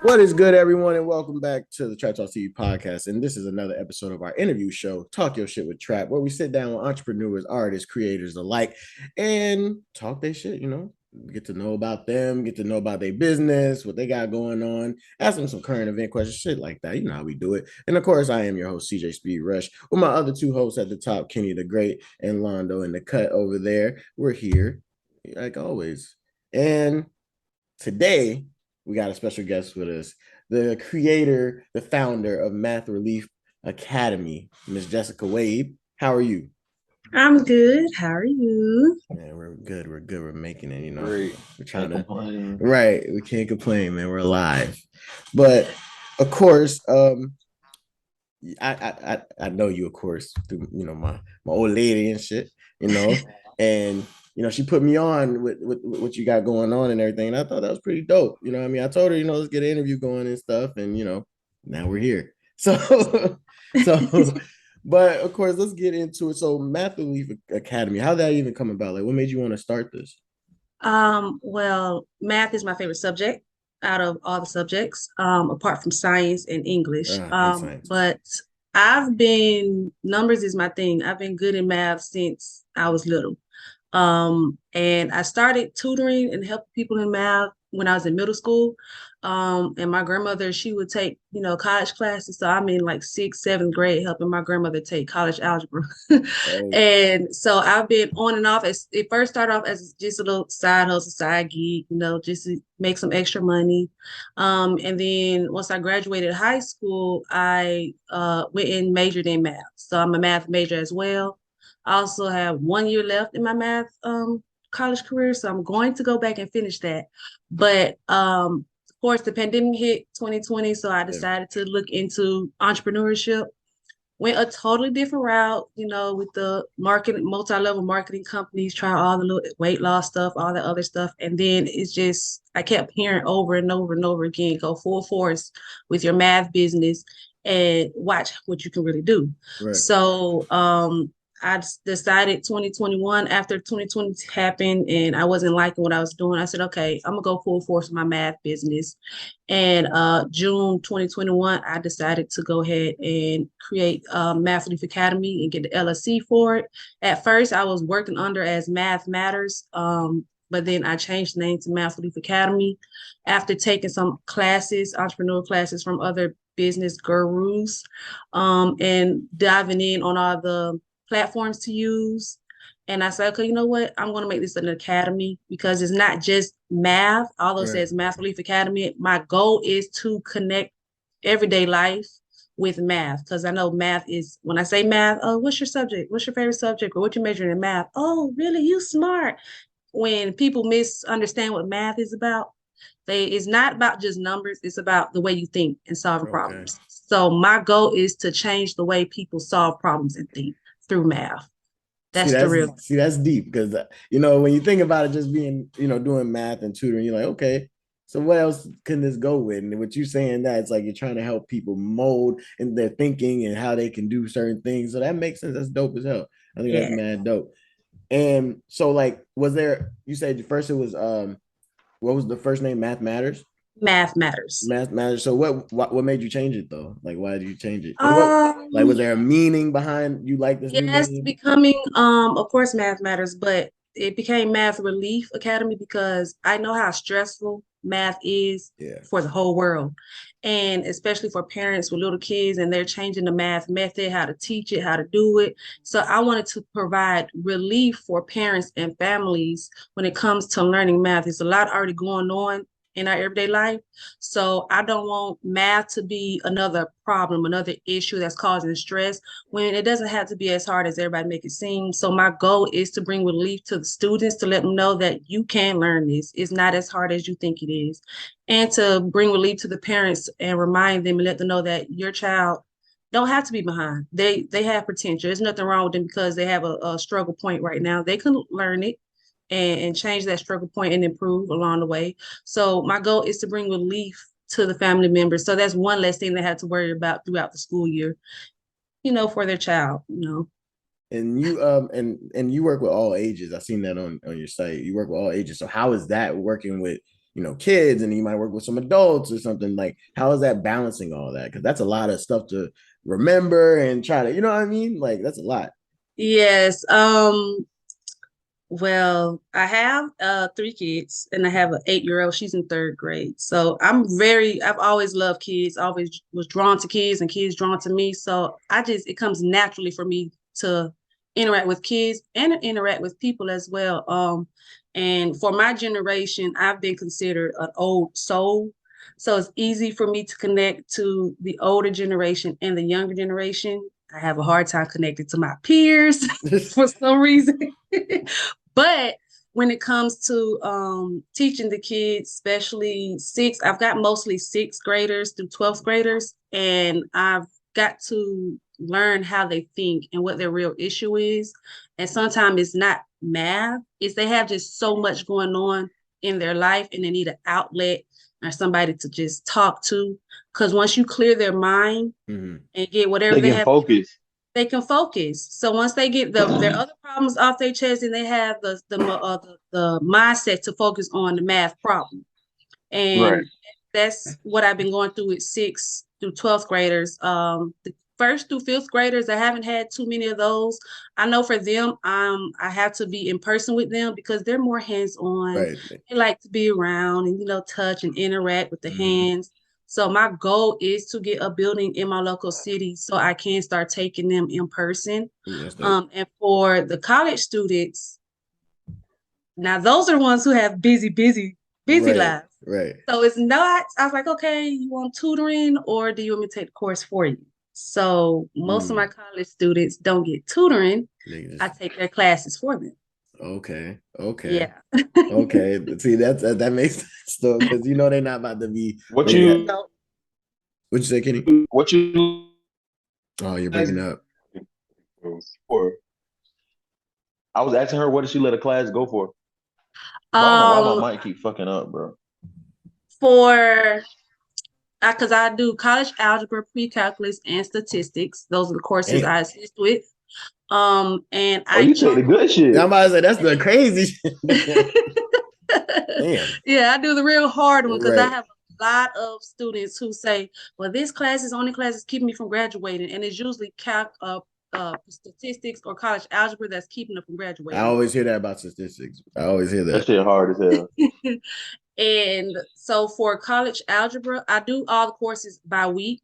What is good, everyone, and welcome back to the Trap Talk TV podcast. And this is another episode of our interview show, Talk Your Shit with Trap, where we sit down with entrepreneurs, artists, creators alike, and talk their shit, get to know about them, get to know about their business, what they got going on, ask them some current event questions, shit like that. You know how we do it. And of course, I am your host, CJ Speed Rush, with my other two hosts at the top, Kenny the Great and Londo in the cut over there. We're here, like always. And today, we got a special guest with us, the creator, the founder of Math Relief Academy, Miss Jessica Wade. How are you? I'm good. How are you? Man, we're good. We're good. We're making it. Great. We're trying Can't to. complain. Right. We can't complain, man. We're alive. But of course, I know you, of course, through my old lady and shit, and she put me on with what you got going on and everything. And I thought that was pretty dope. You know what I mean? I told her, let's get an interview going and stuff, and now we're here. So so but of course, let's get into it. So Math Relief Academy, how did that even come about? Like, what made you want to start this? Well, math is my favorite subject out of all the subjects, apart from science and English. And science. But numbers is my thing. I've been good in math since I was little. And I started tutoring and helping people in math when I was in middle school. And my grandmother, she would take, college classes. So I'm in like sixth, seventh grade helping my grandmother take college algebra. Oh, And so I've been on and off. It first started off as just a little side hustle, side gig, just to make some extra money. And then once I graduated high school, I went and majored in math. So I'm a math major as well. I also have 1 year left in my math college career, so I'm going to go back and finish that. But of course, the pandemic hit 2020, so I decided to look into entrepreneurship. Went a totally different route, with the multi-level marketing companies, try all the little weight loss stuff, all that other stuff. And then it's just, I kept hearing over and over and over again, go full force with your math business and watch what you can really do. right. So I decided 2021, after 2020 happened and I wasn't liking what I was doing, I said, okay, I'm gonna go full force with my math business. And June 2021, I decided to go ahead and create Math Relief Academy and get the LLC for it. At first, I was working under as Math Matters, but then I changed the name to Math Relief Academy after taking some classes, entrepreneur classes from other business gurus, and diving in on all the platforms to use. And I said, okay, you know what? I'm going to make this an academy because it's not just math. Although it says Math Relief Academy, my goal is to connect everyday life with math. Because I know math is, when I say math, oh, what's your subject? What's your favorite subject? Or what you majoring in math? Oh, really? You smart. When people misunderstand what math is about, it's not about just numbers, it's about the way you think and solving problems. So my goal is to change the way people solve problems and think through math. That's the real. See, that's deep because when you think about it, just being doing math and tutoring, you're like, okay, so what else can this go with? And what you're saying, that it's like you're trying to help people mold in their thinking and how they can do certain things. So that makes sense. That's dope as hell. I think that's mad dope. And so, like, was there? You said first it was what was the first name? Math Matters. Math Matters. Math Matters. So what made you change it though? Like, why did you change it? Like, was Um, there a meaning behind you like this new yes, name? becoming of course Math Matters, but it became Math Relief Academy because I know how stressful math is for the whole world. And especially for parents with little kids and they're changing the math method, how to teach it, how to do it. So I wanted to provide relief for parents and families when it comes to learning math. There's a lot already going on in our everyday life. So I don't want math to be another problem, another issue that's causing stress when it doesn't have to be as hard as everybody make it seem. So my goal is to bring relief to the students, to let them know that you can learn this. It's not as hard as you think it is. And to bring relief to the parents and remind them and let them know that your child don't have to be behind. They have potential. There's nothing wrong with them because they have a struggle point right now. They can learn it and change that struggle point and improve along the way. So my goal is to bring relief to the family members. So that's one less thing they have to worry about throughout the school year, for their child. And you and you work with all ages. I've seen that on your site. You work with all ages. So how is that working with kids, and you might work with some adults or something. Like, how is that balancing all that? Because that's a lot of stuff to remember and try to, you know what I mean? Like, that's a lot. Yes. Well, I have 3 kids and I have an 8-year-old. She's in 3rd grade. So I've always loved kids, always was drawn to kids and kids drawn to me. So it comes naturally for me to interact with kids and interact with people as well. And for my generation, I've been considered an old soul. So it's easy for me to connect to the older generation and the younger generation. I have a hard time connecting to my peers for some reason. But when it comes to teaching the kids, especially I've got mostly 6th graders through 12th graders, and I've got to learn how they think and what their real issue is. And sometimes it's not math, it's they have just so much going on in their life and they need an outlet or somebody to just talk to. Because once you clear their mind and get whatever They they can have, focus. they can focus. So once they get their other problems off their chest, and they have the mindset to focus on the math problem, Right. and that's what I've been going through with 6th through 12th graders. The 1st through 5th graders, I haven't had too many of those. I know for them, I have to be in person with them because they're more hands-on. Right. They like to be around and touch and interact with the hands. So my goal is to get a building in my local city so I can start taking them in person. And for the college students, now those are ones who have busy lives. Right. So it's not, I was like, okay, you want tutoring or do you want me to take the course for you? So most of my college students don't get tutoring. I take their classes for them. Okay. Yeah. Okay. See, that makes sense though, because they're not about to be. What you say, Kenny? What you Oh, you're breaking up. For? I was asking her, what did she let a class go for? I don't know why my mic keep fucking up, bro. Because I do college algebra, pre-calculus, and statistics. Those are the courses I assist with. And you take the good shit. I'm about to say that's the crazy shit. Damn. Yeah, I do the real hard one because I have a lot of students who say, well, this class is only classes keeping me from graduating. And it's usually statistics or college algebra that's keeping them from graduating. I always hear that about statistics. I always hear that. That shit hard as hell. And so for college algebra, I do all the courses by week.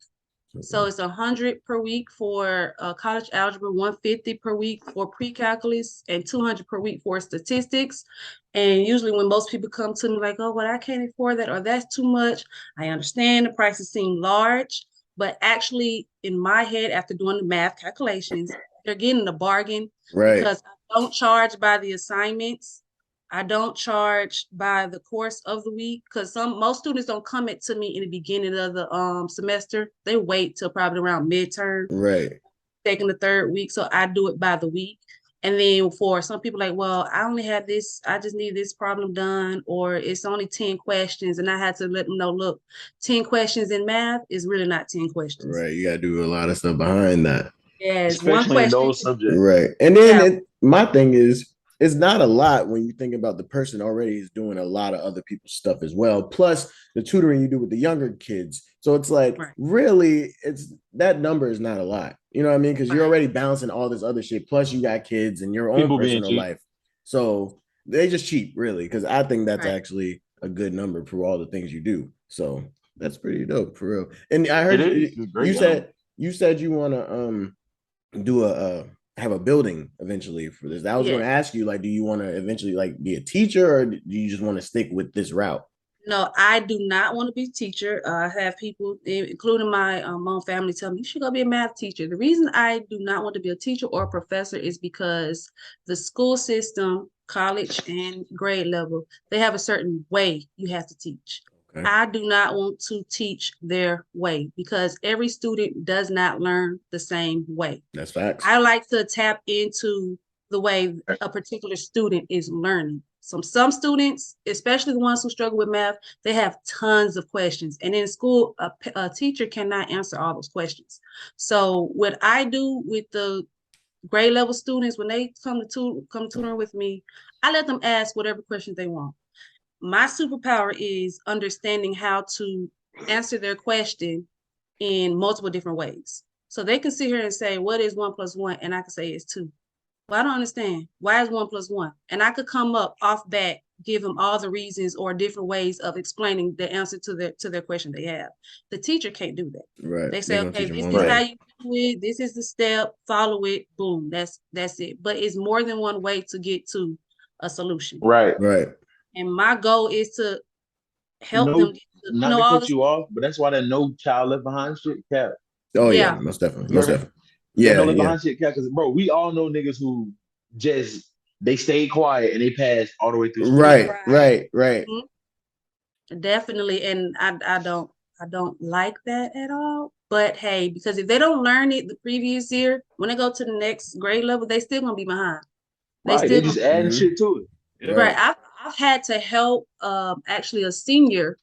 So it's 100 per week for college algebra, 150 per week for pre-calculus, and 200 per week for statistics. And usually when most people come to me like, oh, well, I can't afford that, or that's too much. I understand the prices seem large, but actually in my head, after doing the math calculations, they're getting a bargain because I don't charge by the assignments. I don't charge by the course of the week because most students don't come to me in the beginning of the semester. They wait till probably around midterm, second or third week. So I do it by the week. And then for some people like, well, I only have this, I just need this problem done, or it's only 10 questions. And I had to let them know, look, 10 questions in math is really not 10 questions. Right. You got to do a lot of stuff behind that. Yes. Especially in those subjects. Right. And then my thing is, it's not a lot when you think about the person already is doing a lot of other people's stuff as well. Plus the tutoring you do with the younger kids. So it's like, really, that number is not a lot. You know what I mean? Because you're already balancing all this other shit. Plus you got kids and your own personal life. So they just cheap, really. Because I think that's actually a good number for all the things you do. So that's pretty dope for real. And I heard you said you want to do have a building eventually for this. I was going to ask you, like, do you want to eventually be a teacher, or do you just want to stick with this route? No, I do not want to be a teacher. I have people, including my own family, tell me you should go be a math teacher. The reason I do not want to be a teacher or a professor is because the school system, college and grade level, they have a certain way you have to teach. Okay. I do not want to teach their way because every student does not learn the same way. That's facts. I like to tap into the way a particular student is learning. Some students, especially the ones who struggle with math, they have tons of questions. And in school, a teacher cannot answer all those questions. So what I do with the grade level students, when they come to tutoring with me, I let them ask whatever questions they want. my superpower is understanding how to answer their question in multiple different ways. So they can sit here and say, what is 1 + 1? And I can say it's 2. Well, I don't understand. Why is 1 + 1? And I could come up off bat, give them all the reasons or different ways of explaining the answer to their question they have. The teacher can't do that. Right. They say, okay, this is way. how you do it. This is the step. Follow it. Boom. That's it. But it's more than one way to get to a solution. Right. Right. And my goal is to help No, them get to not know to all cut you off, but that's why that no child left behind shit cap. Oh yeah, Yeah. most definitely. You Most heard? definitely. That Yeah, no left yeah. behind shit cap. Because bro, we all know niggas who just they stayed quiet and they passed all the way through school. Right. Mhm. Definitely. And I don't like that at all. But hey, because if they don't learn it the previous year, when they go to the next grade level, they still gonna be behind. They Right. still They just gonna adding Mhm. shit to it. Yeah. right. I've had to help actually a senior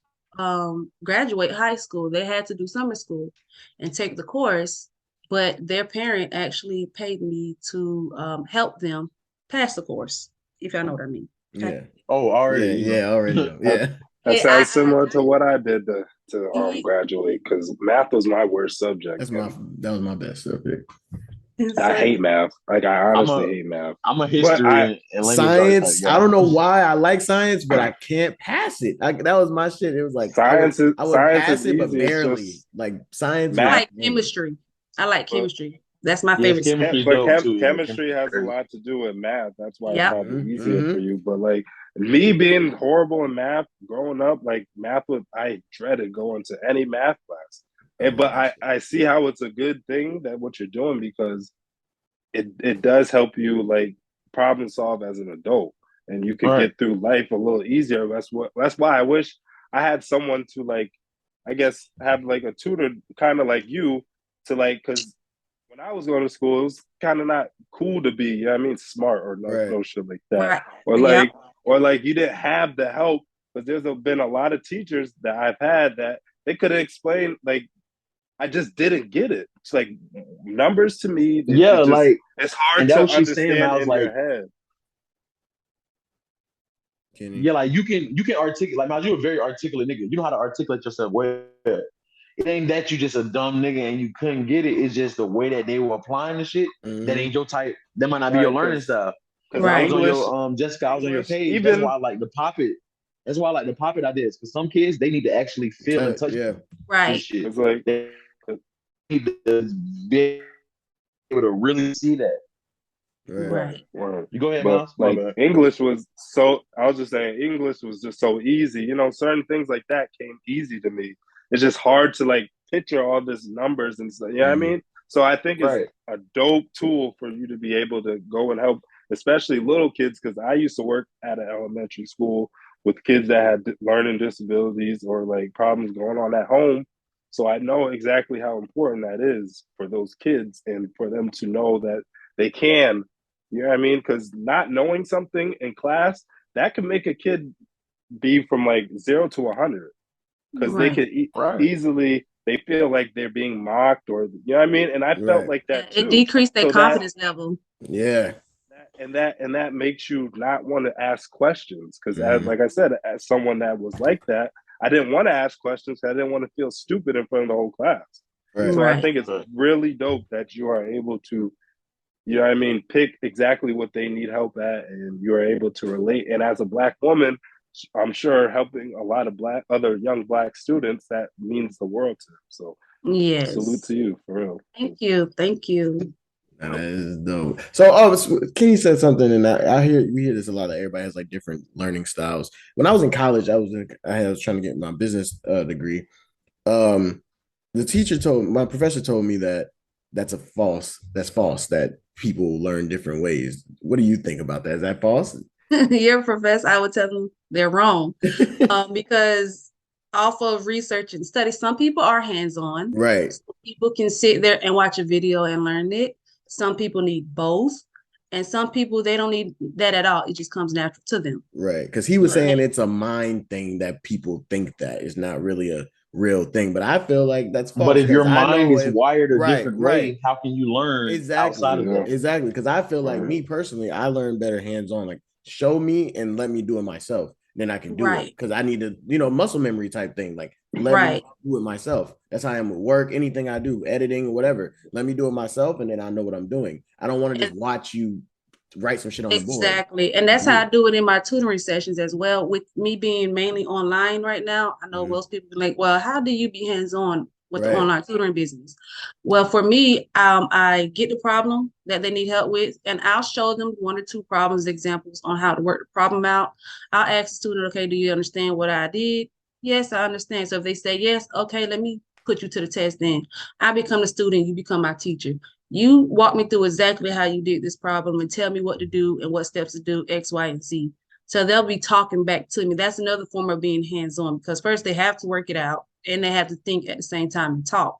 graduate high school. They had to do summer school and take the course, but their parent actually paid me to help them pass the course, if y'all know what I mean. Yeah. Oh, already. Yeah, already know. Yeah. That Yeah, sounds similar to I what I did to graduate, because math was my worst subject. That was my best subject. I hate same. math. Like, I I'm honestly a hate math. I'm a But history and language arts type Science, guy. I don't know why I like science, but I can't pass it. That was my shit. It was like I would science pass is it, but easy. It's barely. just Like science I was math. like chemistry. I like But, chemistry. That's my Yes, favorite subject. chemistry's dope too. Yeah, chemistry has a crazy. lot to do with math. That's why it's Yeah. probably easier Mm-hmm. for you. But like me being horrible in math growing up, like I dreaded going to any math class. But I see how it's a good thing that what you're doing, because it does help you like problem solve as an adult, and you could All right. get through life a little easier. That's why I wish I had someone to, like, I guess, have like a tutor kind of like you, to like, because when I was going to school, it was kind of not cool to be, you know what I mean, smart or Right. no shit like that. Right. Or Yeah. like you didn't have the help. But there's been a lot of teachers that I've had that they could have explained, like, I just didn't get it. It's like numbers to me, Yeah, like, it's hard and that to was she's saying. understand I was in like, your head. yeah, like you can articulate. Like, Miles, you're a very articulate nigga. You know how to articulate yourself well. It ain't that you just a dumb nigga and you couldn't get it. It's just the way that they were applying the shit. That ain't your type. That might not be your Right, learning style. Because I Right. was on English, your Jessica, I was on your English, page. That's even why I like the pop it. That's why I like the pop it ideas. Because some kids, they need to actually feel and touch Yeah. this Right. shit. it's like, They need to be able to really see that. Right. right. You go ahead, But Miles. My like bad. English was so, I was just saying, English was just so easy. You know, certain things like that came easy to me. It's just hard to like picture all this numbers and stuff. You know what I mean? So I think it's Right. a dope tool for you to be able to go and help, especially little kids, because I used to work at an elementary school with kids that had learning disabilities or like problems going on at home. So I know exactly how important that is for those kids, and for them to know that they can, you know what I mean? Because not knowing something in class, that can make a kid be from like 0 to 100, because they Right. could Right. easily, they feel like they're being mocked, or you know what I mean. And I felt like Yeah, that it too. decreased their So confidence level. Yeah. that makes you not want to ask questions, because as Mhm. like I said, as someone that was like that, I didn't want to ask questions. I didn't want to feel stupid in front of the whole class. Right. So I Right. think it's really dope that you are able to, you know what I mean, pick exactly what they need help at, and you're able to relate. And as a Black woman, I'm sure helping a lot of other young Black students, that means the world to them. So salute Yes. to you, for real. Thank you. Thank you. Now that is dope. So, Kenny said something, and we hear this a lot. That everybody has like different learning styles. When I was in college, I was trying to get my business degree. My professor told me that's false. That people learn different ways. What do you think about that? Is that false? Your professor, I would tell them they're wrong. Because off of research and study, some people are hands-on. Right. Some people can sit there and watch a video and learn it. Some people need both. And some people, they don't need that at all. It just comes natural to them. Right. Because he was Right. saying it's a mind thing, that people think that it's not really a real thing. But I feel like that's false. But if your 'cause I mind know is wired a different right. way, how can you learn outside of that? Exactly. Because I feel like me personally, I learn better hands-on. Like, show me and let me do it myself. then I can do it, because I need to, muscle memory type thing. Like, let me do it myself. That's how I am with work, anything I do, editing or whatever. Let me do it myself, and then I know what I'm doing. I don't want to just watch you write some shit on the board. Exactly. And that's how I do it in my tutoring sessions as well. With me being mainly online right now, I know most people are like, well, how do you be hands-on with the online tutoring business? Well, for me, I get the problem that they need help with, and I'll show them 1 or 2 problems, examples on how to work the problem out. I'll ask the student, okay, do you understand what I did? Yes, I understand. So if they say yes, okay, let me put you to the test then. I become the student, you become my teacher. You walk me through exactly how you did this problem and tell me what to do and what steps to do, X, Y, and Z. So they'll be talking back to me. That's another form of being hands-on, because first they have to work it out and they have to think at the same time and talk.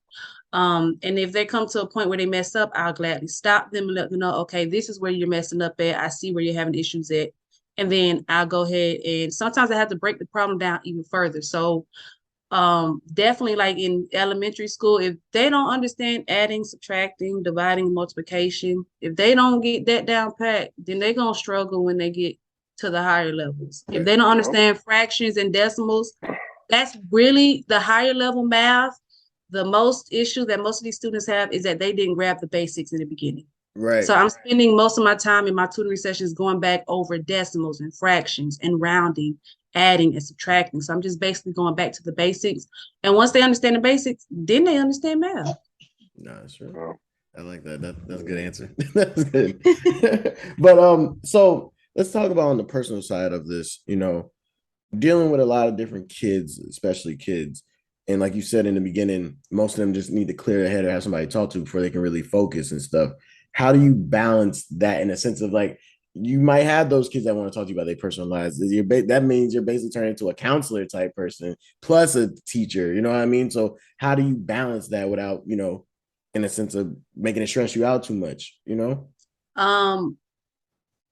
And if they come to a point where they mess up, I'll gladly stop them and let them know, okay, this is where you're messing up at. I see where you're having issues at. And then I'll go ahead, and sometimes I have to break the problem down even further. So definitely, like in elementary school, if they don't understand adding, subtracting, dividing, multiplication, if they don't get that down pat, then they're gonna struggle when they get to the higher levels. If they don't understand fractions and decimals, that's really the higher level math. The most issue that most of these students have is that they didn't grab the basics in the beginning. Right. So I'm spending most of my time in my tutoring sessions going back over decimals and fractions and rounding, adding and subtracting. So I'm just basically going back to the basics. And once they understand the basics, then they understand math. No, that's right. I like that. That's a good answer. That's good. But so let's talk about on the personal side of this, dealing with a lot of different kids, especially kids. And like you said in the beginning, most of them just need to clear their head or have somebody to talk to before they can really focus and stuff. How do you balance that in a sense of like, you might have those kids that want to talk to you about their personal lives. That means you're basically turning into a counselor type person plus a teacher. You know what I mean? So how do you balance that without, in a sense of making it stress you out too much, I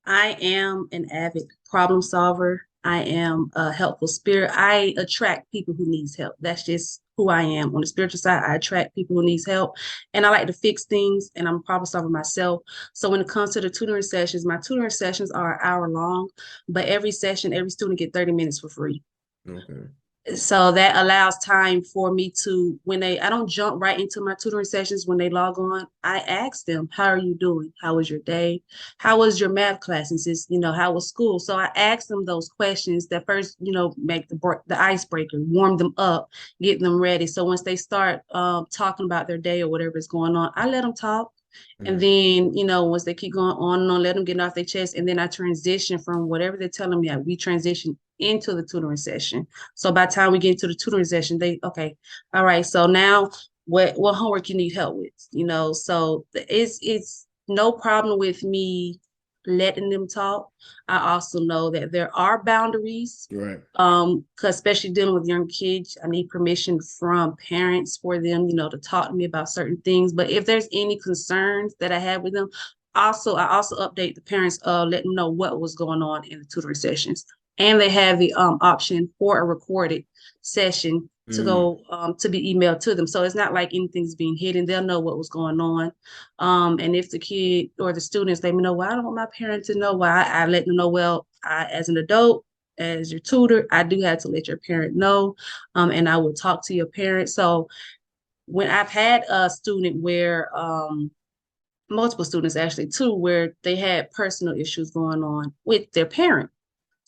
am an avid problem solver. I am a helpful spirit. I attract people who needs help. That's just who I am. On the spiritual side, I attract people who needs help, and I like to fix things, and I'm a problem solver myself. So when it comes to the tutoring sessions, my tutoring sessions are an hour long, but every session, every student get 30 minutes for free. Okay. So that allows time for me to, I don't jump right into my tutoring sessions when they log on. I ask them, how are you doing? How was your day? How was your math class? And since, how was school? So I ask them those questions that first, make the icebreaker, warm them up, get them ready. So once they start talking about their day or whatever is going on, I let them talk. And then, once they keep going on and on, let them get off their chest. And then I transition from whatever they're telling me, we transition into the tutoring session. So by the time we get into the tutoring session, okay, all right. So now what homework you need help with, so it's no problem with me letting them talk. I also know that there are boundaries, right? Because especially dealing with young kids, I need permission from parents for them, to talk to me about certain things. But if there's any concerns that I have with them, I also update the parents, let them know what was going on in the tutoring sessions. And they have the option for a recorded session to go to be emailed to them. So it's not like anything's being hidden. They'll know what was going on. And if the kid or the students, let me know, well, I don't want my parent to know why. I let them know, well, as an adult, as your tutor, I do have to let your parent know. And I will talk to your parent. So when I've had a student where multiple students actually too, where they had personal issues going on with their parent.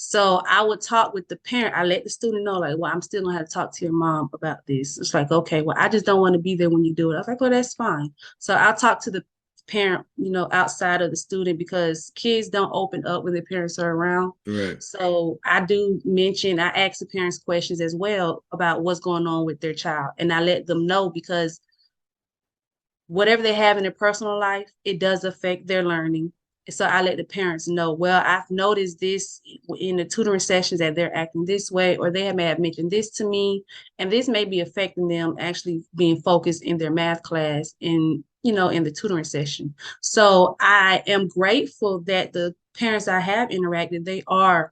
So I would talk with the parent. I let the student know, like, well, I'm still gonna have to talk to your mom about this. It's like, okay, well, I just don't want to be there when you do it. I was like, well, that's fine. So I'll talk to the parent, outside of the student, because kids don't open up when their parents are around. Right. So I do mention, I ask the parents questions as well about what's going on with their child. And I let them know, because whatever they have in their personal life, it does affect their learning. So I let the parents know, well, I've noticed this in the tutoring sessions that they're acting this way, or they may have mentioned this to me, and this may be affecting them actually being focused in their math class in the tutoring session. So I am grateful that the parents I have interacted, they are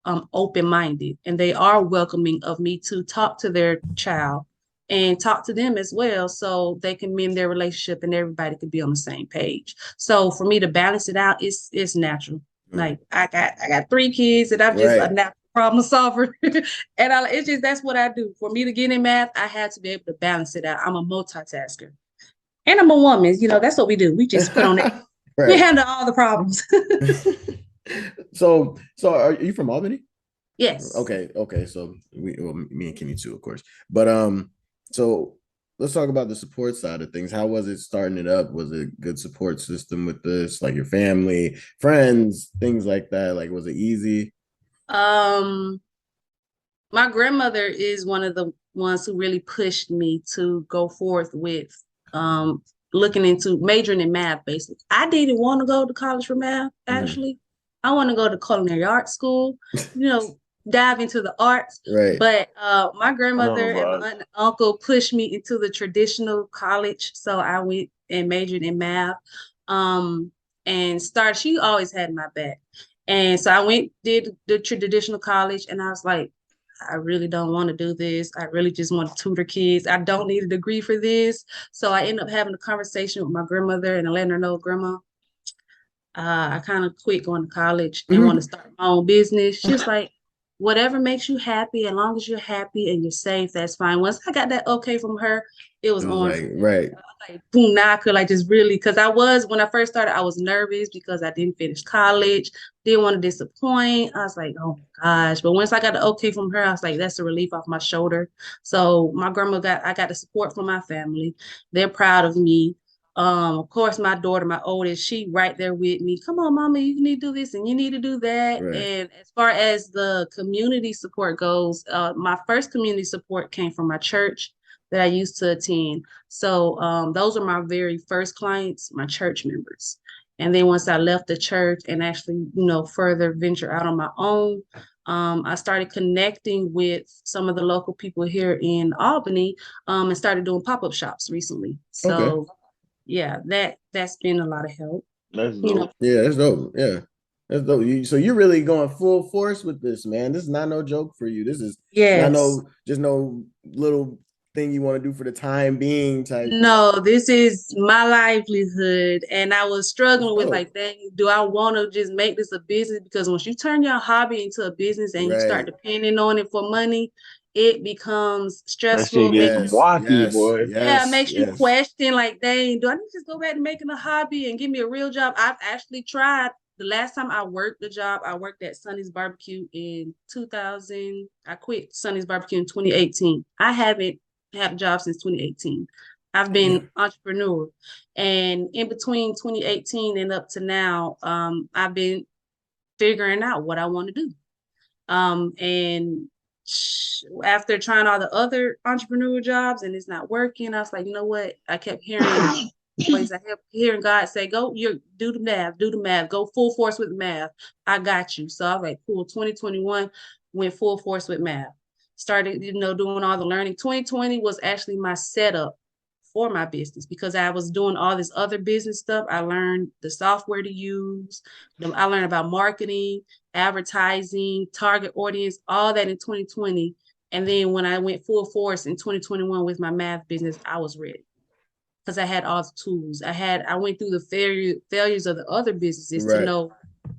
open-minded, and they are welcoming of me to talk to their child and talk to them as well, so they can mend their relationship and everybody could be on the same page. So for me to balance it out, it's natural. Like I got 3 kids, and I'm just a natural problem solver. And it's just, that's what I do. For me to get in math, I had to be able to balance it out. I'm a multitasker. And I'm a woman, that's what we do. We just put on it. Right. We handle all the problems. So are you from Albany? Yes. Okay. So me and Kenny too, of course. But so let's talk about the support side of things. How was it starting it up? Was it a good support system with this, like your family, friends, things like that? Like, was it easy? My grandmother is one of the ones who really pushed me to go forth with looking into majoring in math. Basically, I didn't want to go to college for math. Actually, I want to go to culinary arts school. Dive into the arts. Right. But my grandmother and my aunt and uncle pushed me into the traditional college, so I went and majored in math. And started. She always had my back. And so I did the traditional college, and I was like, I really don't want to do this. I really just want to tutor kids. I don't need a degree for this. So I ended up having a conversation with my grandmother and letting her know, Grandma, I kind of quit going to college and want to start my own business. She was like, whatever makes you happy, as long as you're happy and you're safe, that's fine. Once I got that okay from her, it was on. Like, right. Like, boom, now I could just really, because when I first started, I was nervous because I didn't finish college, didn't want to disappoint. I was like, oh my gosh. But once I got the okay from her, I was like, that's a relief off my shoulder. So my grandma I got the support from my family. They're proud of me. Of course, my daughter, my oldest, she right there with me. Come on, mama, you need to do this and you need to do that. Right. And as far as the community support goes, my first community support came from my church that I used to attend. So those are my very first clients, my church members. And then once I left the church and actually, further venture out on my own, I started connecting with some of the local people here in Albany, and started doing pop-up shops recently. So yeah, that's been a lot of help. That's dope. Yeah, that's dope. Yeah. That's dope. So you're really going full force with this, man. This is not no joke for you. This is not no little thing you want to do for the time being type. No, this is my livelihood. And I was struggling with dang, do I want to just make this a business? Because once you turn your hobby into a business and you start depending on it for money, it becomes stressful. That shit gets wacky, boy. Yeah, it makes you question, dang, do I need to just go back to making a hobby and give me a real job? I've actually tried. The last time I worked the job, I worked at Sonny's Barbecue in 2000. I quit Sonny's Barbecue in 2018. I haven't had a job since 2018. I've been entrepreneur. And in between 2018 and up to now, I've been figuring out what I want to do. And after trying all the other entrepreneur jobs and it's not working, I was like, you know what? I kept hearing voice. I kept hearing God say, do the math, go full force with math. I got you. So I was like, cool. 2021 went full force with math. Started, doing all the learning. 2020 was actually my setup for my business because I was doing all this other business stuff. I learned the software to use. I learned about marketing, advertising, target audience, all that in 2020. And then when I went full force in 2021 with my math business, I was ready because I had all the tools. I went through the failures of the other businesses to know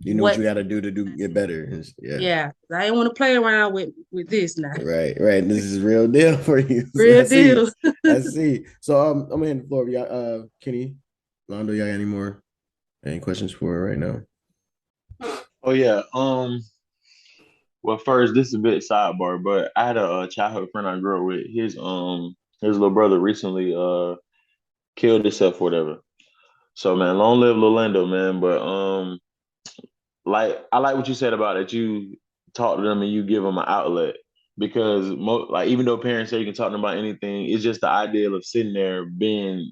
what you got to do get better. Yeah. I didn't want to play around with this now. Right. This is real deal for you. Real deal. I see. So I'm gonna hand the floor. Y'all, Kenny, Londo, y'all got any questions for her right now? Oh yeah. Well, first, this is a bit sidebar, but I had a childhood friend I grew up with. His little brother recently killed himself or whatever. So man, long live Lolando, man. But I like what you said about that. You talk to them and you give them an outlet because even though parents say you can talk to them about anything, it's just the idea of sitting there being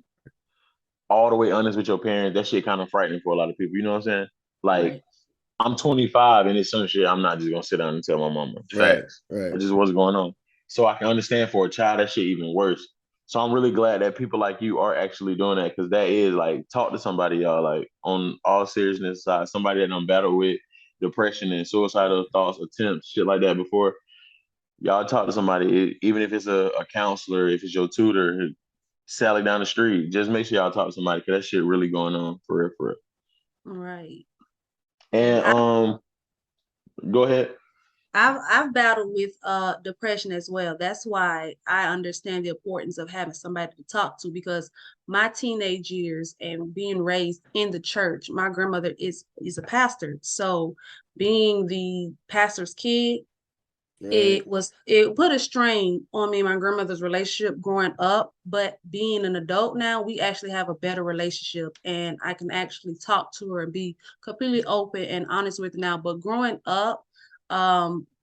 all the way honest with your parents. That shit kind of frightening for a lot of people. You know what I'm saying? I'm 25 and it's some shit I'm not just gonna sit down and tell my mama. Facts. Right. Just what's going on. So I can understand for a child that shit even worse. So I'm really glad that people like you are actually doing that because that is talk to somebody, y'all, on all seriousness side, somebody that done battle with depression and suicidal thoughts, attempts, shit like that before. Y'all talk to somebody, even if it's a counselor, if it's your tutor, Sally down the street, just make sure y'all talk to somebody because that shit really going on for real. Right. And go ahead. I've battled with depression as well. That's why I understand the importance of having somebody to talk to, because my teenage years and being raised in the church, my grandmother is a pastor. So being the pastor's kid, Right. it put a strain on me and my grandmother's relationship growing up, but being an adult now, we actually have a better relationship and I can actually talk to her and be completely open and honest with her now. But growing up,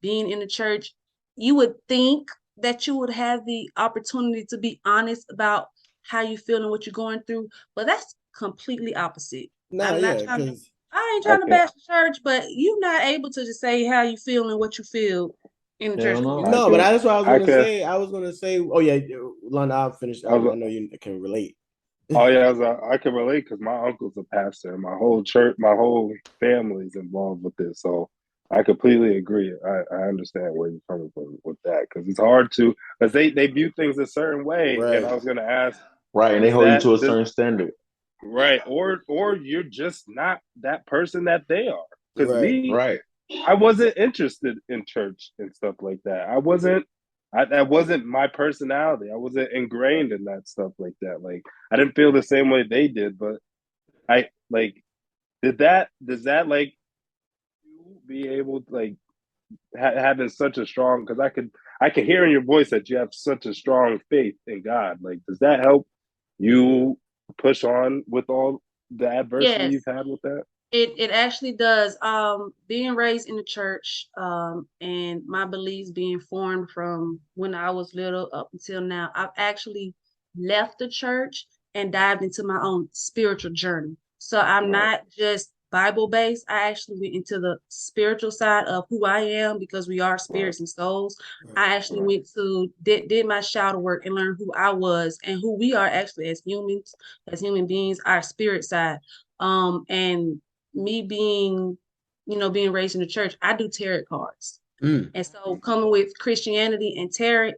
being in the church, you would think that you would have the opportunity to be honest about how you feel and what you're going through, but that's completely opposite. No, I'm not yeah, trying to because I ain't I trying to can bash the church, but you're not able to just say how you feel and what you feel in the church Hell no. community. no, but I that's what I was I gonna can say. I was gonna say, oh yeah, London, I'll finish. I I was know you can relate. Oh yeah, I can relate because my uncle's a pastor, and my whole church, my whole family's involved with this. So I completely agree. I understand where you're coming from with that because it's hard to because they view things a certain way. And Right. I was gonna ask, Right, and they does hold you that to a does certain standard. right or you're just not that person that they are? Because Right. me, Right. I wasn't interested in church and stuff like that. I wasn't. That wasn't my personality. I wasn't ingrained in that stuff like that. Like I didn't feel the same way they did, but I like does that like you be able to like having such a strong because I can hear in your voice that you have such a strong faith in God. Like does that help you push on with all the adversity Yes, you've had with that? it actually does. Being raised in the church, and my beliefs being formed from when I was little up until now, I've actually left the church and dived into my own spiritual journey. So I'm Right. not just Bible based. I actually went into the spiritual side of who I am because we are Right. spirits and souls. Right. I actually Right. went to did my shadow work and learned who I was and who we are actually as humans, as human beings, our spirit side. And me being, being raised in the church, I do tarot cards. Mm. And so coming with Christianity and tarot,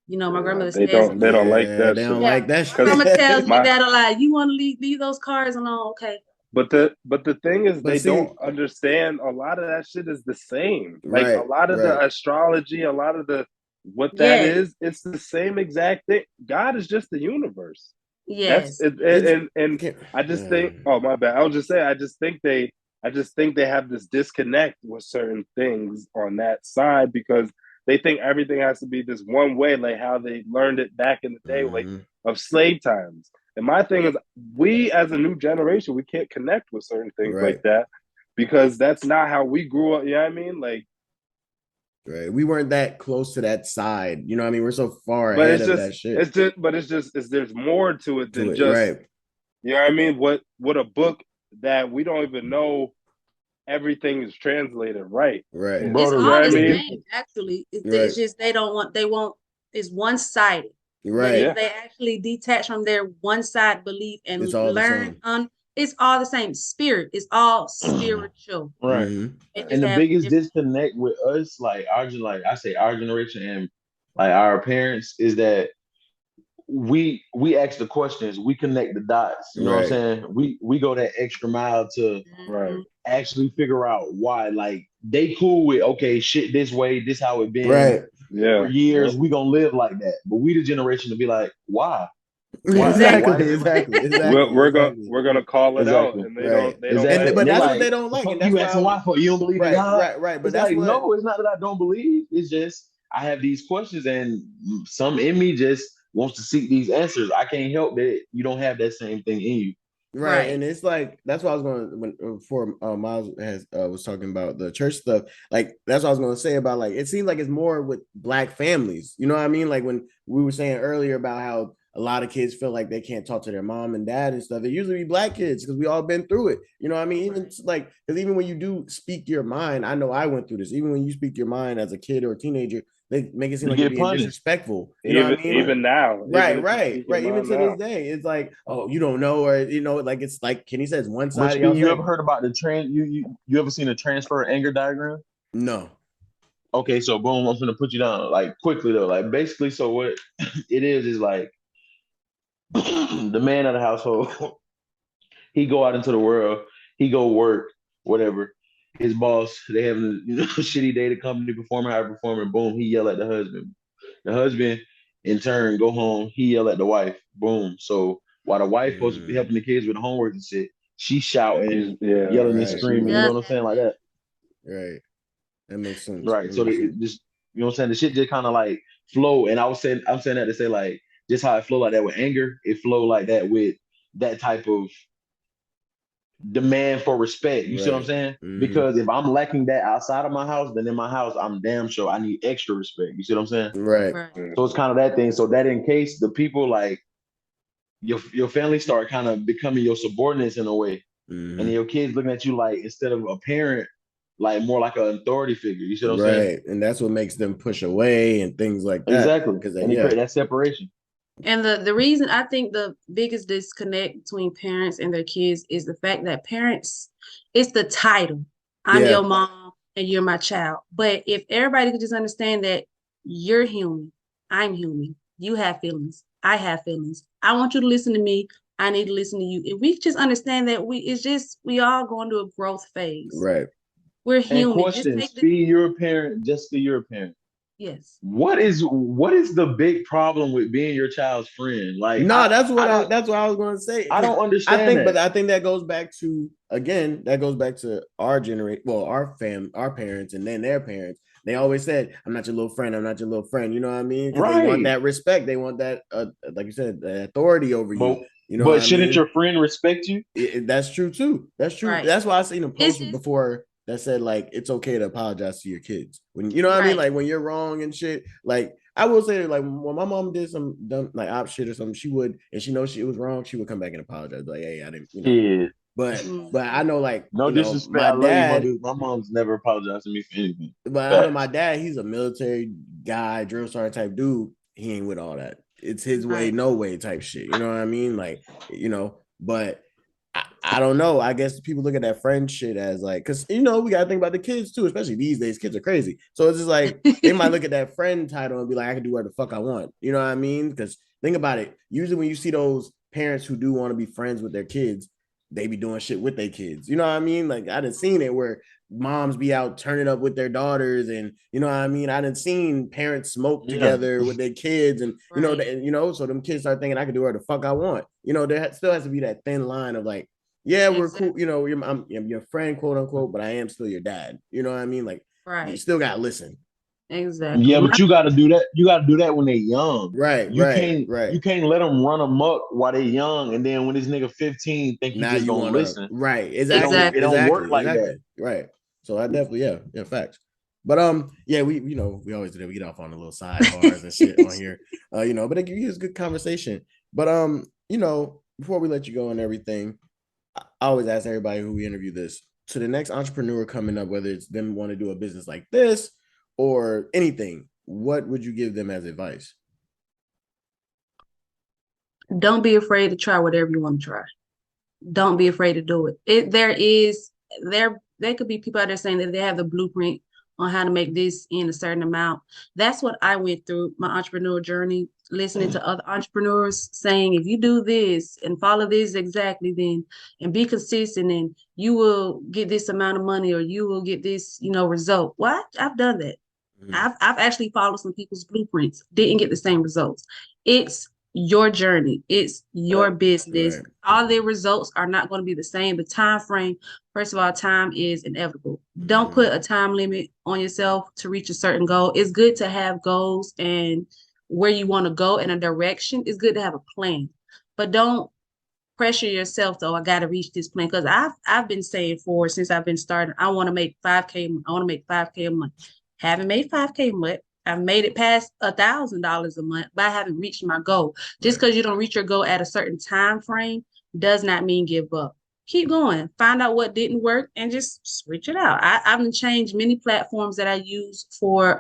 my Yeah, grandmother says, they don't like Yeah, that they don't shit yeah, like that my because mama tells shit. me my that a lot. You want to leave those cards alone, okay? but the thing is But they don't see, understand a lot of that shit is the same. Like a right, lot of the right. astrology, a lot of the what that Yes, is, it's the same exact thing. God is just the universe. That's yes, it, It's and can't, I just think oh my bad. I was just saying I just think they have this disconnect with certain things on that side because they think everything has to be this one way, like how they learned it back in the day, like mhm. of slave times. And my thing is, we as a new generation, we can't connect with certain things like Right, that because that's not how we grew up. You know what I mean? Like, right. We weren't that close to that side. You know what I mean? We're so far but ahead of that shit there's more to it to than it. just, Right, you know what I mean? What a book that we don't even know everything is translated right. right, it's Bro, You know all what I the the mean? same difference. actually. It's right, just they won't, it's one-sided. But if right. Yeah, they actually detach from their one-side belief It's and all the learn same. on, it's all the same spirit. It's all spiritual. Right. Hmm. It And just the have biggest different. disconnect with us, like I say our generation and like our parents, is that we ask the questions, we connect the dots. You know what I'm Right, saying? We go that extra mile to right. Mhm. actually figure out why. Like they cool with okay, shit this way, this how it been right. for Yeah, years. yep. We gonna live like that. But we the generation to be like, why? Why Exactly. Exactly, is it like exactly, We're exactly, we're gonna exactly. we're gonna call it out, exactly? and Right. they don't Exactly. let But And they that's they what like, they don't the like, fuck and you that's why asking why for? You don't believe in right, God? right, right. But It's that's like, what no, it's not that I don't believe. It's just I have these questions and some in me just wants to seek these answers. I can't help that you don't have that same thing in you. right, Right. and it's like that's what I was going when before Miles has was talking about the church stuff. Like that's what I was going to say about like it seems like it's more with black families. You know what I mean? Like when we were saying earlier about how a lot of kids feel like they can't talk to their mom and dad and stuff. It usually be black kids because we all been through it. You know what I mean? Even Right. like because even when you do speak your mind, I know I went through this. Even when you speak your mind as a kid or a teenager, they make it seem You like you're get being punished. disrespectful. You know what I even mean? Right. even now, even Right, if you right, speak your right. Even mind to this now, day, it's like, oh, you don't know, or like it's like Kenny says, one But side. Y'all you ever said heard about the you ever seen a transfer anger diagram? no. Okay, so boom, I'm gonna put you down like quickly though. Like basically, so what it is like the man of the household, he go out into the world, he go work, whatever. his boss, they having a shitty day, the company performing, high performing, boom, he yell at the husband. The husband, in turn, go home, he yell at the wife, boom. So while the wife supposed to be helping the kids with homework and shit, she shouting, yelling and Right. screaming, you know Does what I'm saying, like happen. that. Right. That makes sense. Right. That So makes it sense. just, you know what I'm saying, the shit just kind of like flow. And I'm saying that to say like, just how it flow like that with anger, it flow like that with that type of demand for respect. You see what I'm Right. saying? Mm-hmm. Because if I'm lacking that outside of my house, then in my house, I'm damn sure I need extra respect. You see what I'm saying? Right. Right. So it's kind of that thing. So that in case the people like your family start kind of becoming your subordinates in a way, and Mm-hmm. your kids looking at you like instead of a parent, like more like an authority figure. You see what I'm saying? Right. And that's what makes them push away and things like that. Exactly. Because And they yeah. create that separation. And the reason I think the biggest disconnect between parents and their kids is the fact that parents, it's the title. I'm Yeah. your mom and you're my child. But if everybody could just understand that you're human, I'm human, you have feelings, I have feelings. I want you to listen to me. I need to listen to you. If we just understand that it's just we all going through a growth phase. Right. We're And human. Just question, take the be your parent, just be your parent. yes. What is the big problem with being your child's friend? Like No, I that's what I was going to say. I Because don't understand that. I think that goes back to again, that goes back to our generation, well, our parents, and then their parents. They always said, "I'm not your little friend. I'm not your little friend." You know what I mean? Because they want Right. that respect. They want that, like you said, the authority over you. But You know what but I shouldn't mean? your friend respect you? That's true too. That's true. Right. That's why I seen a It's post just before that said like it's okay to apologize to your kids when you know what I mean. right. Like when you're wrong and shit. Like I will say like when my mom did some dumb like op shit or something, she would and she knows she was wrong. She would come back and apologize like, hey, I didn't, you know. Yeah. But I Mhm. know like No you know disrespect. my I love you, dad. mother. My mom's never apologized to me for anything. But I know my Facts. dad. He's a military guy, drill sergeant type dude. He ain't with all that. It's his way, Right. no way type shit. You know what I mean? Like you know, but I don't know. I guess people look at that friend shit as like, because you know, we gotta think about the kids too, especially these days. Kids are crazy. So it's just like they might look at that friend title and be like, I can do whatever the fuck I want. You know what I mean? Because think about it. Usually when you see those parents who do want to be friends with their kids, they be doing shit with their kids. You know what I mean? Like I didn't seen it where moms be out turning up with their daughters, and you know what I mean. I didn't seen parents smoke Yeah. together with their kids, and Right. you know, so them kids start thinking I can do whatever the fuck I want. You know, there still has to be that thin line of like, yeah, we're Exactly. cool. You know, I'm your friend, quote unquote, but I am still your dad. You know what I mean? Like you Right. still got to listen. Exactly. Yeah, but you got to do that. You got to do that when they're young. Right, You right, can't right. you can't let them run amok while they're young, and then when this nigga 15 think he Now just you gonna want to listen. right, It don't exactly, it Exactly. don't work exactly, like that. exactly, right. So I definitely, yeah, facts. But yeah, we you know we always do that. We get off on the little sidebars and shit on here, you know. But it gives good conversation. But you know, before we let you go and everything, I always ask everybody who we interview this to the next entrepreneur coming up, whether it's them want to do a business like this or anything. What would you give them as advice? Don't be afraid to try whatever you want to try. Don't be afraid to do it. There could be people out there saying that they have the blueprint on how to make this in a certain amount. That's what I went through my entrepreneur journey, listening to other entrepreneurs saying, if you do this and follow this exactly, then and be consistent, and you will get this amount of money or you will get this, result. Well, I've done that. Mm-hmm. I've actually followed some people's blueprints, didn't get the same results. It's your journey, it's your business. Right. All the results are not going to be the same. The time frame, first of all, time is inevitable. Don't Mm-hmm. put a time limit on yourself to reach a certain goal. It's good to have goals and where you want to go in a direction. It's good to have a plan, but don't pressure yourself though. I got to reach this plan because I've been saying for since I've been starting, I want to make 5K. I want to make 5K a month. Haven't made 5K a month. I've made it past $1,000 a month, but I haven't reached my goal. Just Right. because you don't reach your goal at a certain time frame does not mean give up. Keep going. Find out what didn't work and just switch it out. I've changed many platforms that I use for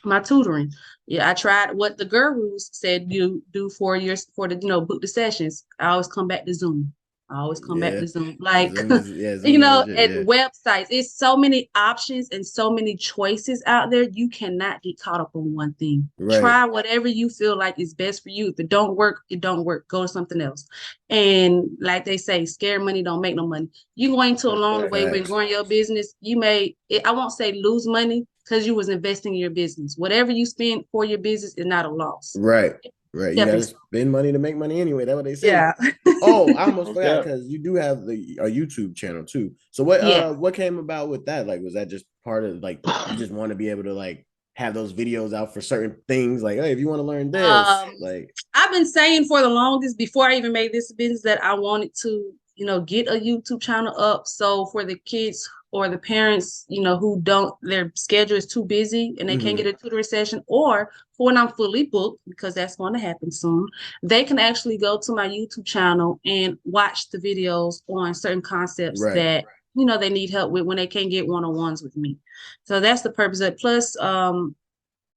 my tutoring. Yeah, I tried what the gurus said you do for the book the sessions. I always come back to Zoom. I always come back Yeah. to Zoom. Like, Zoom is, yeah, Zoom you is know, legit, at yeah. websites, it's so many options and so many choices out there. You cannot get caught up on one thing. Right. Try whatever you feel like is best for you. If it don't work, it don't work. Go to something else. And like they say, scared money don't make no money. You going to along the way when Facts. growing your business, you may, I won't say lose money because you was investing in your business. Whatever you spend for your business is not a loss. Right. Right. You gotta Definitely. spend money to make money anyway. That's what they say. Yeah. Oh, I almost forgot Okay. because you do have a YouTube channel too. So Yeah. what came about with that? Like, was that just part of like you just want to be able to like have those videos out for certain things? Like, hey, if you want to learn this, like I've been saying for the longest before I even made this business that I wanted to, you know, get a YouTube channel up. So for the kids or the parents, you know, who don't, their schedule is too busy and they can't get a tutoring session, or for when I'm fully booked, because that's going to happen soon, they can actually go to my YouTube channel and watch the videos on certain concepts Right. that, you know, they need help with when they can't get one-on-ones with me. So that's the purpose of it. Plus,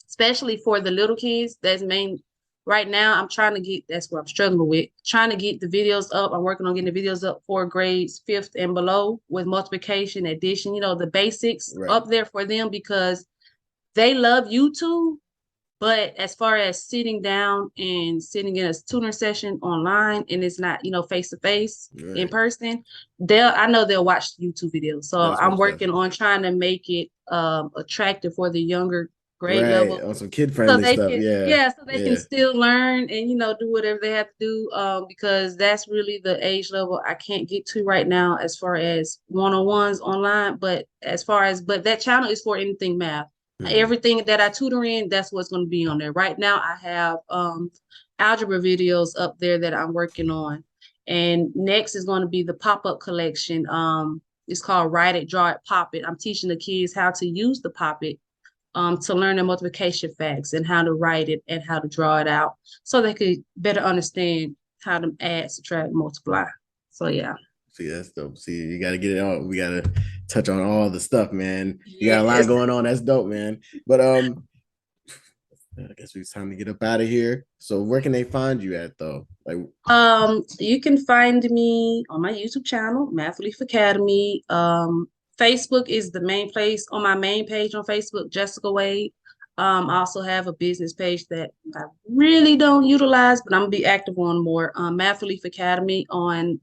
especially for the little kids, that's main. Right now, I'm trying to get, that's what I'm struggling with, trying to get the videos up. I'm working on getting the videos up for grades 5th and below with multiplication, addition, you know, the basics Right. up there for them because they love YouTube. But as far as sitting down and sitting in a tutor session online and it's not, you know, face to face in Right. person, I know they'll watch YouTube videos. So That's I'm most working definitely. on trying to make it attractive for the younger grade Right. level, On some kid so friendly they stuff. can, Yeah. yeah, so they can Yeah. still learn and, you know, do whatever they have to do, because that's really the age level I can't get to right now as far as one-on-ones online. But but that channel is for anything math. Everything that I tutor in, that's what's going to be on there. Right now, I have algebra videos up there that I'm working on. And next is going to be the pop-up collection. It's called Write It, Draw It, Pop It. I'm teaching the kids how to use the Pop It to learn the multiplication facts and how to write it and how to draw it out so they could better understand how to add, subtract, multiply. So yeah. See, that's dope. See, you got to get it on. We got to touch on all the stuff, man. You got a lot Yes. going on. That's dope, man. But I guess it's time to get up out of here. So where can they find you at though? Like You can find me on my YouTube channel, Math Relief Academy. Facebook is the main place. On my main page on Facebook, Jessica Wade. I also have a business page that I really don't utilize, but I'm gonna be active on more. Math Relief Academy on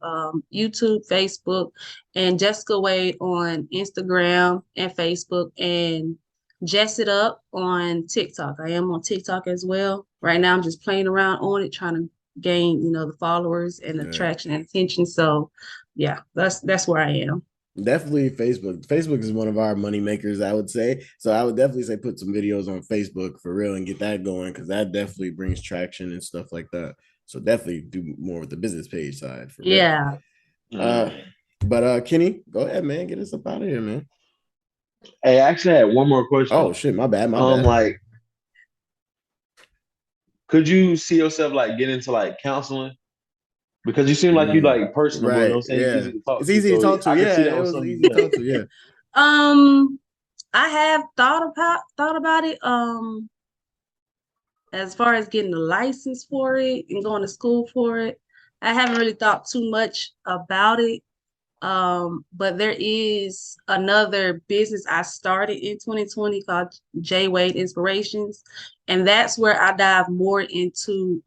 YouTube, Facebook, and Jessica Wade on Instagram and Facebook, and Jess It Up on TikTok. I am on TikTok as well. Right now, I'm just playing around on it, trying to gain, you know, the followers and attraction and attention. So yeah, that's where I am. definitely Facebook. Facebook is one of our money makers, I would say. So I would definitely say put some videos on Facebook for real and get that going because that definitely brings traction and stuff like that. So definitely do more with the business page side for real. Yeah. But Kenny, go ahead, man. Get us up out of here, man. Hey, I actually had one more question. Oh shit, my bad. Like, could you see yourself like get into like counseling? Because you seem like you like personable, you know right. what I'm saying? Yeah. Easy to talk It's to. easy to So talk to. I could Yeah, see that it on was something. easy to talk to. Yeah. I have thought about it. As far as getting the license for it and going to school for it, I haven't really thought too much about it. But there is another business I started in 2020 called J Wade Inspirations. And that's where I dive more into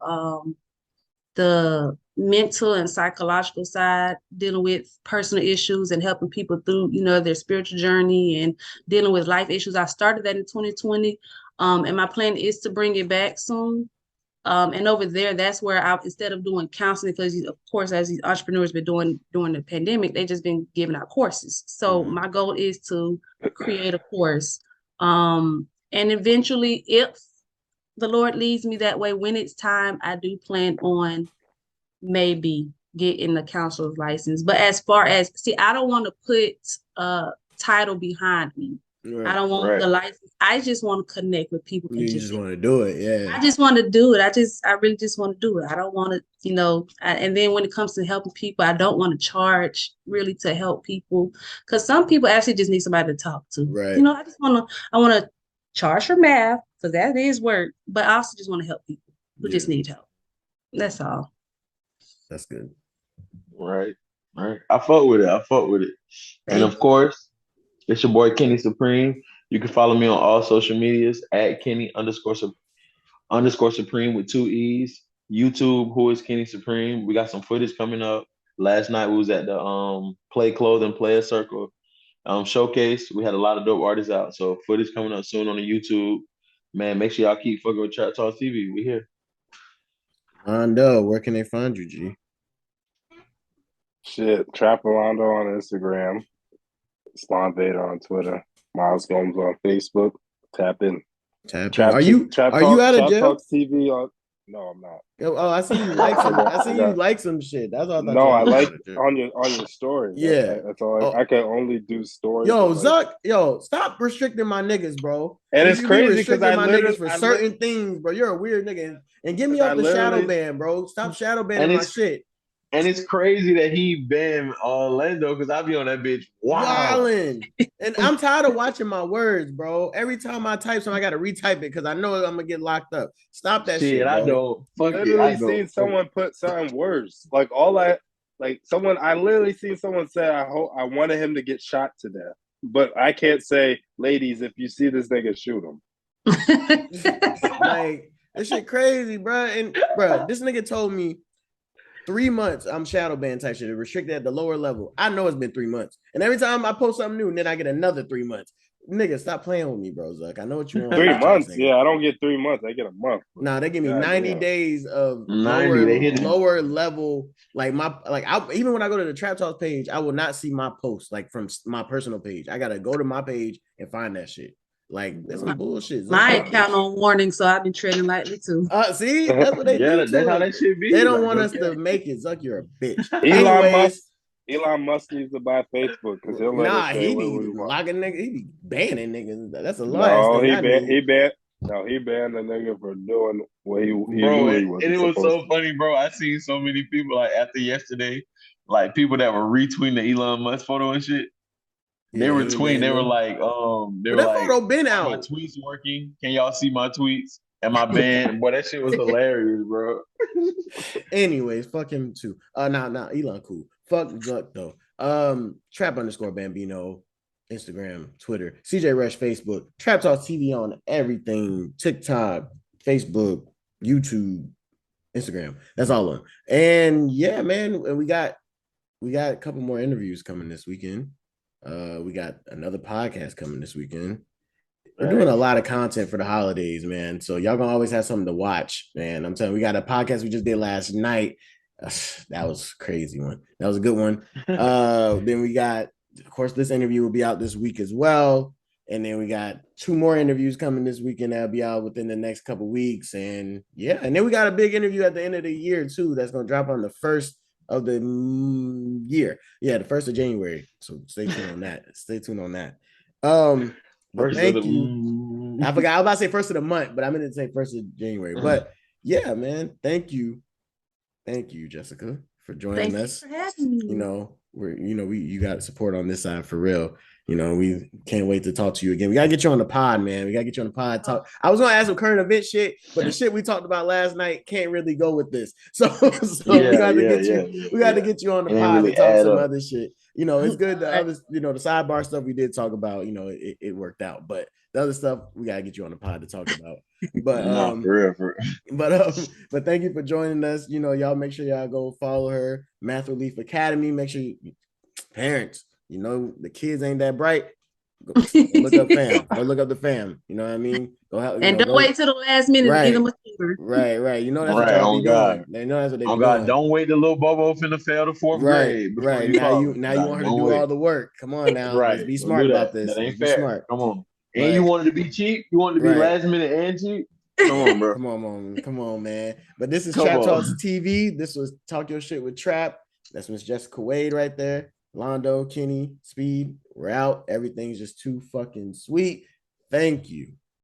the mental and psychological side, dealing with personal issues and helping people through, you know, their spiritual journey and dealing with life issues. I started that in 2020. And my plan is to bring it back soon. And over there, that's where instead of doing counseling, because of course, as these entrepreneurs been doing during the pandemic, they just been giving out courses. So my goal is to create a course. And eventually, if the Lord leads me that way, when it's time, I do plan on maybe getting the counselor's license. But as far as, see, I don't want to put a title behind me. I don't want the license. I just want to connect with people. You just want to do it. Yeah. I just want to do it. I really just want to do it. I don't want to, you know, and then when it comes to helping people, I don't want to charge really to help people because some people actually just need somebody to talk to. Right. You know, I want to charge for math because that is work, but I also just want to help people who just need help. That's all. That's good. Right. All right. I fuck with it. And Thank of course, it's your boy Kenny Supreme. You can follow me on all social medias at Kenny underscore Supreme with two E's. YouTube, who is Kenny Supreme? We got some footage coming up. Last night we was at the Play Clothing Player Circle showcase. We had a lot of dope artists out. So footage coming up soon on the YouTube. Man, make sure y'all keep fucking with Trap Talk TV. We here. Rondo, where can they find you, G? Shit, Trap Orlando on Instagram, Spawn Vader on Twitter, Miles Gomes on Facebook. Tap in. Tap in. Are you out of Trap jail? Talks TV on. No, I'm not. Yo, oh, I see you like some. I see you like some shit. That's what I thought. No, I you like out of jail. on your story. Yeah. That's all. Oh. I can only do stories. Yo, like, Zuck, yo, stop restricting my niggas, bro. and You it's be crazy because restricting I my literally niggas for certain things, bro. You're a weird nigga. And get me off the shadow ban, bro. Stop shadow banning my shit. And it's crazy that he banned Orlando because I be on that bitch wilding. And I'm tired of watching my words, bro. Every time I type something, I gotta retype it because I know I'm gonna get locked up. Stop that shit, bro. I know. Literally seen someone put something worse. Like I literally seen someone say, I wanted him to get shot to death. But I can't say, ladies, if you see this nigga, shoot him. Like, this shit crazy, bro. And bro, this nigga told me 3 months I'm shadow banned type shit, restricted at the lower level. I know it's been 3 months. And every time I post something new, and then I get another 3 months. Nigga, stop playing with me, bro, Zuck. I know what you want. 3 months? Yeah, I don't get 3 months. I get a month. Nah, they give me 90 days of 90, lower level. Even when I go to the Trap Talk page, I will not see my post like from my personal page. I gotta go to my page and find that shit. Like, that's some bullshit. Zuck. My account on warning, so I've been treading lightly too. See, that's what they do. That's how that shit be. They don't want us to make it. Zuck, you're a bitch. Elon Musk needs to buy Facebook because he'll let us say he be locking niggas. He be banning niggas. That's a lot. No, he banned the nigga for doing what he knew he was. And it was so funny, bro. I seen so many people like after yesterday, like people that were retweeting the Elon Musk photo and shit. They were tweeting. They were like, photo been out. My tweets working. Can y'all see my tweets? Am I banned? Boy, that shit was hilarious, bro. Anyways, fuck him too. Nah, Elon cool. Fuck Zuck though. Trap _ Bambino, Instagram, Twitter, CJ Rush, Facebook, Trap Talk TV on everything, TikTok, Facebook, YouTube, Instagram. That's all on. And yeah, man, we got a couple more interviews coming this weekend. We got another podcast coming this weekend. We're doing a lot of content for the holidays, man. So y'all gonna always have something to watch, man. I'm telling you, we got a podcast we just did last night. That was a crazy one. That was a good one. Then we got, of course, this interview will be out this week as well. And then we got 2 more interviews coming this weekend that'll be out within the next couple weeks. And yeah, and then we got a big interview at the end of the year too. That's gonna drop on the 1st of the year. Yeah, the 1st of January. So stay tuned on that. Thank you. I forgot. I was about to say 1st of the month, but I meant to say 1st of January. But yeah, man, thank you, Jessica, for joining us. Thanks for having me. You got support on this side for real. We can't wait to talk to you again. We gotta get you on the pod, man. We gotta get you on the pod. Talk. I was gonna ask some current event shit, but the shit we talked about last night can't really go with this. So we got to get you on the pod and talk some other shit. It's good. The other, the sidebar stuff we did talk about, it worked out. But the other stuff we gotta get you on the pod to talk about. But for real. But thank you for joining us. Y'all make sure y'all go follow her, Math Relief Academy. Make sure parents, the kids ain't that bright. Go look up fam. Go look up the fam. You know what I mean? Don't wait till the last minute to get them a fever. Right. That's what y'all be doing. They know that's what they be doing. Don't wait till little Bobo finna fail the 4th grade. Right. Now you want her to do all the work. Come on now. Let's be smart about this. That ain't fair. Smart. Come on. And you wanted to be cheap? You wanted to be last minute and cheap? Come on, bro. Come on, man. But this is Trap Talks TV. This was Talk Your Shit with Trap. That's Miss Jessica Wade right there. Londo, Kenny, Speed. We're out. Everything's just too fucking sweet. Thank you.